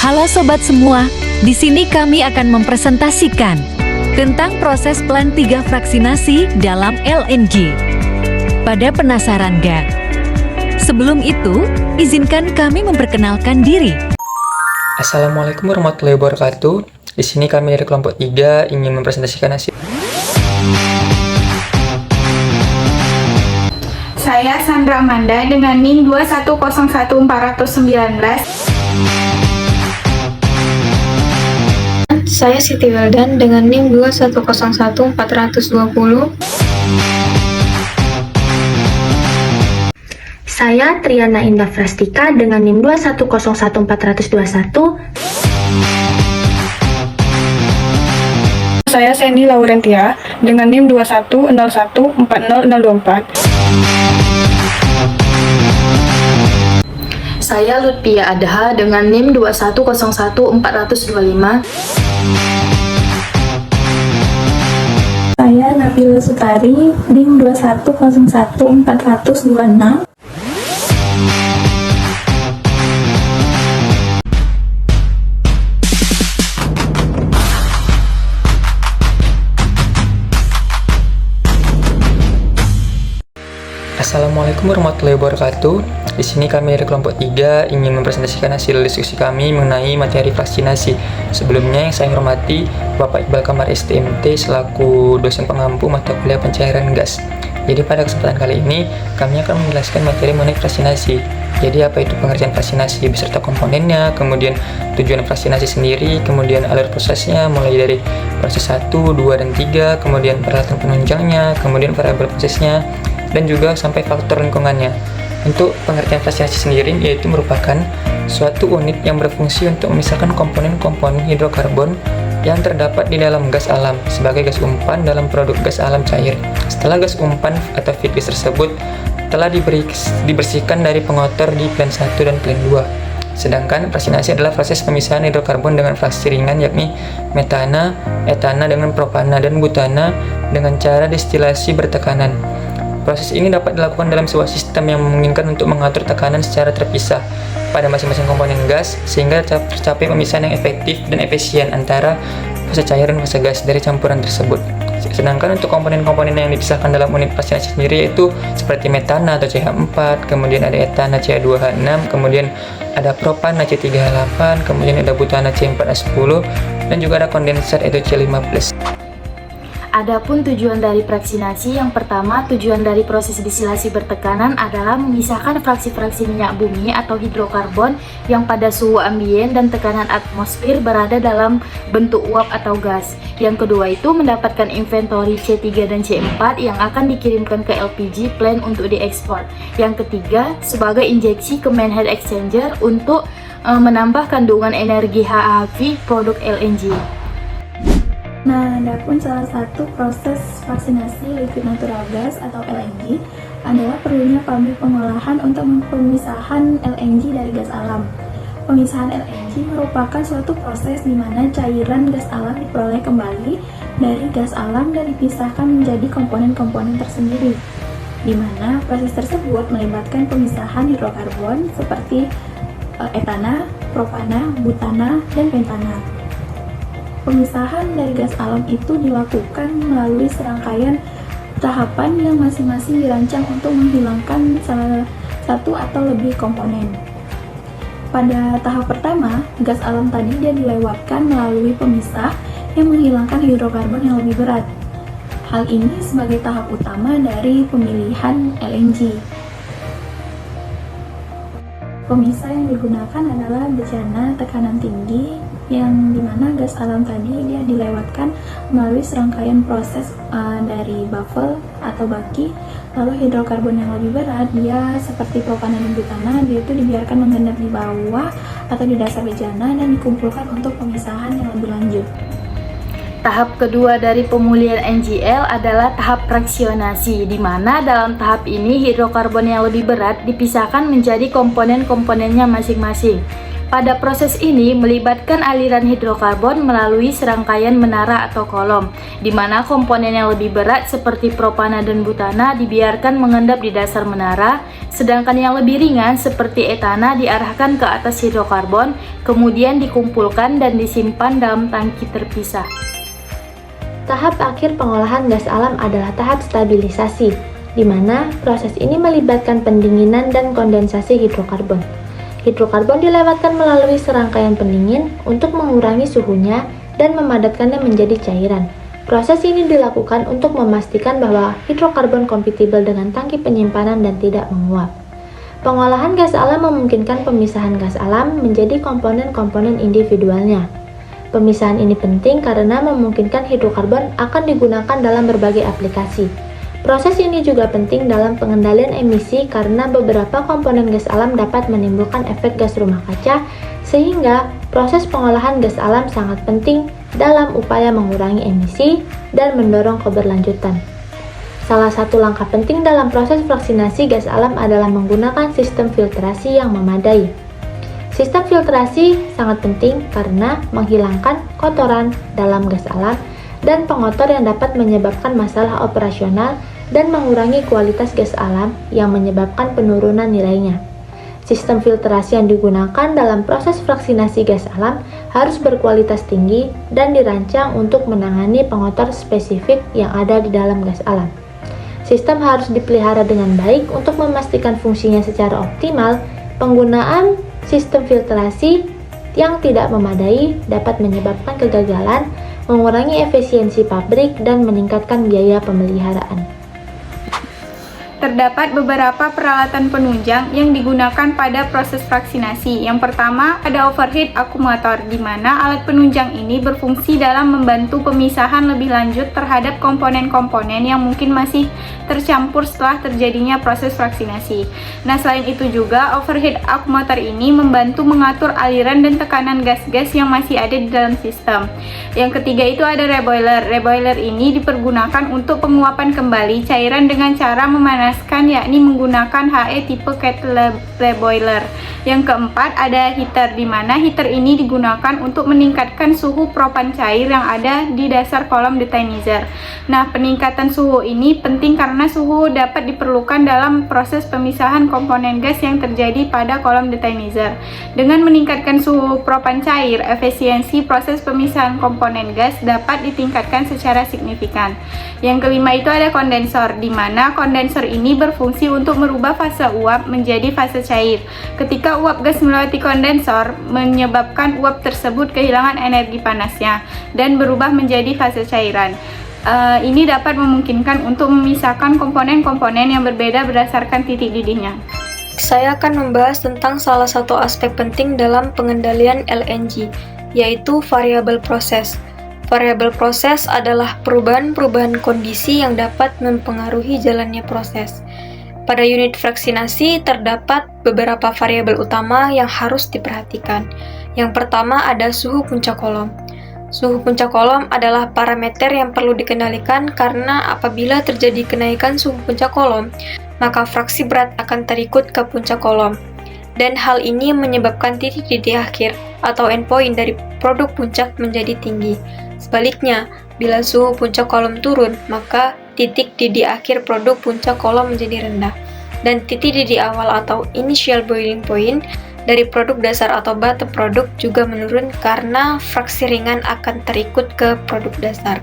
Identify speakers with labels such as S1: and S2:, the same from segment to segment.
S1: Halo sobat semua, di sini kami akan mempresentasikan tentang proses plan 3 fraksinasi dalam LNG. Pada penasaran gak? Sebelum itu, izinkan kami memperkenalkan diri.
S2: Assalamualaikum warahmatullahi wabarakatuh. Di sini kami dari kelompok 3 ingin mempresentasikan hasil.
S3: Saya Sandra Amanda dengan NIM 2101419.
S4: Saya Siti Wildan dengan NIM 2101420.
S5: Saya Triana Indah Frastika dengan NIM 2101421.
S3: Saya Sandy Laurentia dengan NIM 210140024.
S6: Saya Lutfia Adha dengan NIM 2101425.
S7: Saya Nabila Sutari, NIM 2101426.
S2: Assalamualaikum warahmatullahi wabarakatuh. Di sini kami dari kelompok 3 ingin mempresentasikan hasil diskusi kami mengenai materi vaksinasi. Sebelumnya yang saya hormati Bapak Iqbal Kamar STMT selaku dosen pengampu mata kuliah pencairan gas. Jadi pada kesempatan kali ini kami akan menjelaskan materi mengenai vaksinasi. Jadi apa itu pengertian vaksinasi beserta komponennya, kemudian tujuan vaksinasi sendiri, kemudian alur prosesnya mulai dari proses 1, 2, dan 3, kemudian peralatan penunjangnya, kemudian variabel prosesnya, dan juga sampai faktor lingkungannya. Untuk pengertian vaksinasi sendiri yaitu merupakan suatu unit yang berfungsi untuk memisahkan komponen-komponen hidrokarbon yang terdapat di dalam gas alam sebagai gas umpan dalam produk gas alam cair. Setelah gas umpan atau feed gas tersebut telah dibersihkan dari pengotor di plan 1 dan plan 2. Sedangkan vaksinasi adalah proses pemisahan hidrokarbon dengan fraksi ringan yakni metana, etana dengan propana, dan butana dengan cara destilasi bertekanan. Proses ini dapat dilakukan dalam sebuah sistem yang memungkinkan untuk mengatur tekanan secara terpisah pada masing-masing komponen gas sehingga tercapai pemisahan yang efektif dan efisien antara fase cair dan fase gas dari campuran tersebut. Sedangkan untuk komponen-komponen yang dipisahkan dalam unit vaksinasi sendiri yaitu seperti metana atau CH4, kemudian ada etana CH2H6, kemudian ada propana C3H8, kemudian ada butana C4H10, dan juga ada kondensat yaitu C5+.
S6: Adapun tujuan dari vaksinasi, yang pertama, tujuan dari proses destilasi bertekanan adalah memisahkan fraksi-fraksi minyak bumi atau hidrokarbon yang pada suhu ambien dan tekanan atmosfer berada dalam bentuk uap atau gas. Yang kedua itu mendapatkan inventory C3 dan C4 yang akan dikirimkan ke LPG plant untuk diekspor. Yang ketiga, sebagai injeksi ke main heat exchanger untuk menambah kandungan energi HAV produk LNG.
S7: Nah, adapun salah satu proses vaksinasi liquid natural gas atau LNG adalah perlunya pabrik pengolahan untuk pemisahan LNG dari gas alam. Pemisahan LNG merupakan suatu proses di mana cairan gas alam diperoleh kembali dari gas alam dan dipisahkan menjadi komponen-komponen tersendiri, di mana proses tersebut melibatkan pemisahan hidrokarbon seperti etana, propana, butana, dan pentana. Pemisahan dari gas alam itu dilakukan melalui serangkaian tahapan yang masing-masing dirancang untuk menghilangkan salah satu atau lebih komponen. Pada tahap pertama, gas alam tadi dia dilewatkan melalui pemisah yang menghilangkan hidrokarbon yang lebih berat. Hal ini sebagai tahap utama dari pemilihan LNG. Pemisah yang digunakan adalah bejana tekanan tinggi, yang dimana gas alam tadi dia dilewatkan melalui serangkaian proses dari baffle atau baki. Lalu hidrokarbon yang lebih berat dia seperti propana dan butana, dia itu dibiarkan mengendap di bawah atau di dasar bejana dan dikumpulkan untuk pemisahan yang lebih lanjut.
S6: Tahap kedua dari pemulihan NGL adalah tahap fraksionasi, di mana dalam tahap ini hidrokarbon yang lebih berat dipisahkan menjadi komponen-komponennya masing-masing. Pada proses ini melibatkan aliran hidrokarbon melalui serangkaian menara atau kolom, di mana komponen yang lebih berat seperti propana dan butana dibiarkan mengendap di dasar menara, sedangkan yang lebih ringan seperti etana diarahkan ke atas hidrokarbon, kemudian dikumpulkan dan disimpan dalam tangki terpisah.
S5: Tahap akhir pengolahan gas alam adalah tahap stabilisasi, di mana proses ini melibatkan pendinginan dan kondensasi hidrokarbon. Hidrokarbon dilewatkan melalui serangkaian pendingin untuk mengurangi suhunya dan memadatkannya menjadi cairan. Proses ini dilakukan untuk memastikan bahwa hidrokarbon kompatibel dengan tangki penyimpanan dan tidak menguap. Pengolahan gas alam memungkinkan pemisahan gas alam menjadi komponen-komponen individualnya. Pemisahan ini penting karena memungkinkan hidrokarbon akan digunakan dalam berbagai aplikasi. Proses ini juga penting dalam pengendalian emisi karena beberapa komponen gas alam dapat menimbulkan efek gas rumah kaca, sehingga proses pengolahan gas alam sangat penting dalam upaya mengurangi emisi dan mendorong keberlanjutan. Salah satu langkah penting dalam proses vaksinasi gas alam adalah menggunakan sistem filtrasi yang memadai. Sistem filtrasi sangat penting karena menghilangkan kotoran dalam gas alam dan pengotor yang dapat menyebabkan masalah operasional dan mengurangi kualitas gas alam yang menyebabkan penurunan nilainya. Sistem filtrasi yang digunakan dalam proses vaksinasi gas alam harus berkualitas tinggi dan dirancang untuk menangani pengotor spesifik yang ada di dalam gas alam. Sistem harus dipelihara dengan baik untuk memastikan fungsinya secara optimal. Penggunaan sistem filtrasi yang tidak memadai dapat menyebabkan kegagalan, mengurangi efisiensi pabrik, dan meningkatkan biaya pemeliharaan.
S3: Terdapat beberapa peralatan penunjang yang digunakan pada proses vaksinasi. Yang pertama, ada overhead akumulator, di mana alat penunjang ini berfungsi dalam membantu pemisahan lebih lanjut terhadap komponen-komponen yang mungkin masih tercampur setelah terjadinya proses vaksinasi. Nah, selain itu juga, overhead akumulator ini membantu mengatur aliran dan tekanan gas-gas yang masih ada di dalam sistem. Yang ketiga itu ada reboiler. Reboiler ini dipergunakan untuk penguapan kembali cairan dengan cara memanaskan, yakni menggunakan HE tipe kettle reboiler. Yang keempat ada heater, di mana heater ini digunakan untuk meningkatkan suhu propan cair yang ada di dasar kolom detailer. Nah, peningkatan suhu ini penting karena suhu dapat diperlukan dalam proses pemisahan komponen gas yang terjadi pada kolom detailer. Dengan meningkatkan suhu propan cair, efisiensi proses pemisahan komponen gas dapat ditingkatkan secara signifikan. Yang kelima itu ada kondensor, di mana kondensor ini berfungsi untuk merubah fase uap menjadi fase cair. Ketika uap gas melewati kondensor, menyebabkan uap tersebut kehilangan energi panasnya dan berubah menjadi fase cairan. Ini dapat memungkinkan untuk memisahkan komponen-komponen yang berbeda berdasarkan titik didihnya.
S4: Saya akan membahas tentang salah satu aspek penting dalam pengendalian LNG, yaitu variabel proses. Variabel proses adalah perubahan-perubahan kondisi yang dapat mempengaruhi jalannya proses. Pada unit vaksinasi terdapat beberapa variabel utama yang harus diperhatikan. Yang pertama ada suhu puncak kolom. Suhu puncak kolom adalah parameter yang perlu dikendalikan karena apabila terjadi kenaikan suhu puncak kolom, maka fraksi berat akan terikut ke puncak kolom. Dan hal ini menyebabkan titik didih akhir atau endpoint dari produk puncak menjadi tinggi. Sebaliknya, bila suhu puncak kolom turun, maka titik didih akhir produk puncak kolom menjadi rendah. Dan titik didih awal atau initial boiling point dari produk dasar atau bottom produk juga menurun karena fraksi ringan akan terikut ke produk dasar.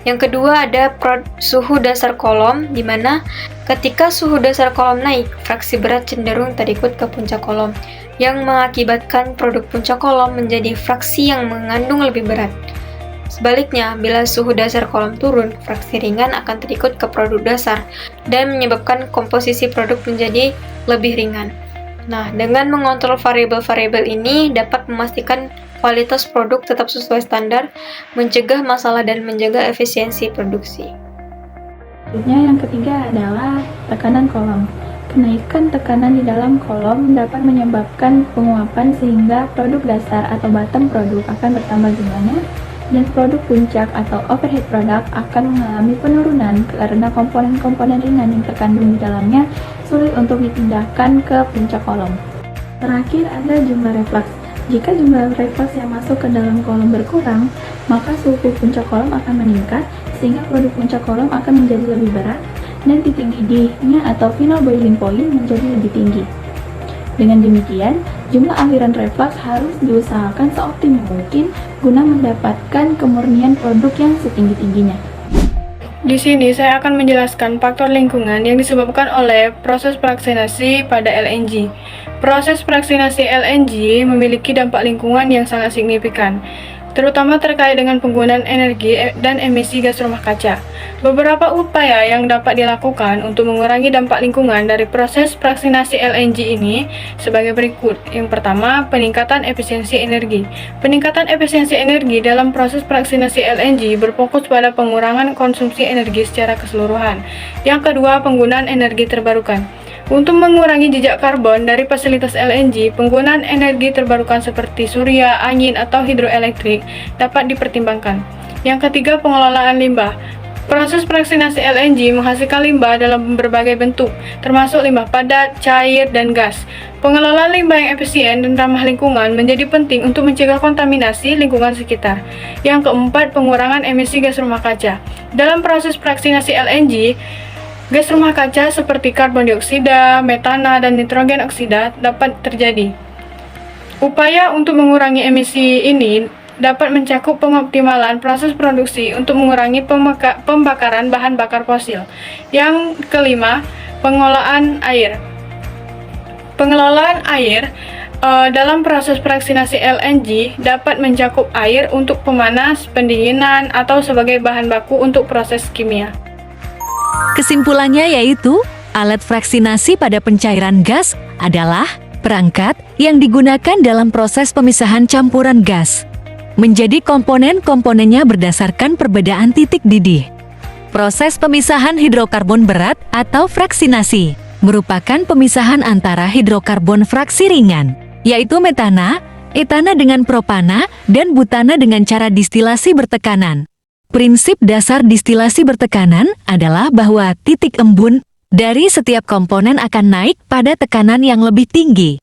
S4: Yang kedua ada suhu dasar kolom, di mana ketika suhu dasar kolom naik, fraksi berat cenderung terikut ke puncak kolom, yang mengakibatkan produk puncak kolom menjadi fraksi yang mengandung lebih berat. Sebaliknya, bila suhu dasar kolom turun, fraksi ringan akan terikut ke produk dasar dan menyebabkan komposisi produk menjadi lebih ringan. Nah, dengan mengontrol variabel-variabel ini dapat memastikan kualitas produk tetap sesuai standar, mencegah masalah dan menjaga efisiensi produksi.
S7: Selanjutnya yang ketiga adalah tekanan kolom. Kenaikan tekanan di dalam kolom dapat menyebabkan penguapan sehingga produk dasar atau bottom produk akan bertambah jumlahnya, dan produk puncak atau overhead product akan mengalami penurunan karena komponen-komponen ringan yang terkandung di dalamnya sulit untuk dipindahkan ke puncak kolom. Terakhir ada jumlah reflux. Jika jumlah reflux yang masuk ke dalam kolom berkurang, maka suhu puncak kolom akan meningkat sehingga produk puncak kolom akan menjadi lebih berat dan titik didihnya atau final boiling point menjadi lebih tinggi. Dengan demikian, jumlah aliran reflux harus diusahakan seoptimal mungkin guna mendapatkan kemurnian produk yang setinggi-tingginya.
S8: Di sini saya akan menjelaskan faktor lingkungan yang disebabkan oleh proses fraksinasi pada LNG. Proses fraksinasi LNG memiliki dampak lingkungan yang sangat signifikan, terutama terkait dengan penggunaan energi dan emisi gas rumah kaca. Beberapa upaya yang dapat dilakukan untuk mengurangi dampak lingkungan dari proses fraksinasi LNG ini sebagai berikut. Yang pertama, peningkatan efisiensi energi. Peningkatan efisiensi energi dalam proses fraksinasi LNG berfokus pada pengurangan konsumsi energi secara keseluruhan. Yang kedua, penggunaan energi terbarukan. Untuk mengurangi jejak karbon dari fasilitas LNG, penggunaan energi terbarukan seperti surya, angin, atau hidroelektrik dapat dipertimbangkan. Yang ketiga, pengelolaan limbah. Proses fraksinasi LNG menghasilkan limbah dalam berbagai bentuk, termasuk limbah padat, cair, dan gas. Pengelolaan limbah yang efisien dan ramah lingkungan menjadi penting untuk mencegah kontaminasi lingkungan sekitar. Yang keempat, pengurangan emisi gas rumah kaca. Dalam proses fraksinasi LNG, gas rumah kaca seperti karbon dioksida, metana, dan nitrogen oksida dapat terjadi. Upaya untuk mengurangi emisi ini dapat mencakup pengoptimalan proses produksi untuk mengurangi pembakaran bahan bakar fosil. Yang kelima, pengelolaan air. Pengelolaan air dalam proses fraksinasi LNG dapat mencakup air untuk pemanas, pendinginan, atau sebagai bahan baku untuk proses kimia.
S1: Kesimpulannya yaitu, alat fraksinasi pada pencairan gas adalah perangkat yang digunakan dalam proses pemisahan campuran gas menjadi komponen-komponennya berdasarkan perbedaan titik didih. Proses pemisahan hidrokarbon berat atau fraksinasi merupakan pemisahan antara hidrokarbon fraksi ringan, yaitu metana, etana dengan propana, dan butana dengan cara distilasi bertekanan. Prinsip dasar distilasi bertekanan adalah bahwa titik embun dari setiap komponen akan naik pada tekanan yang lebih tinggi.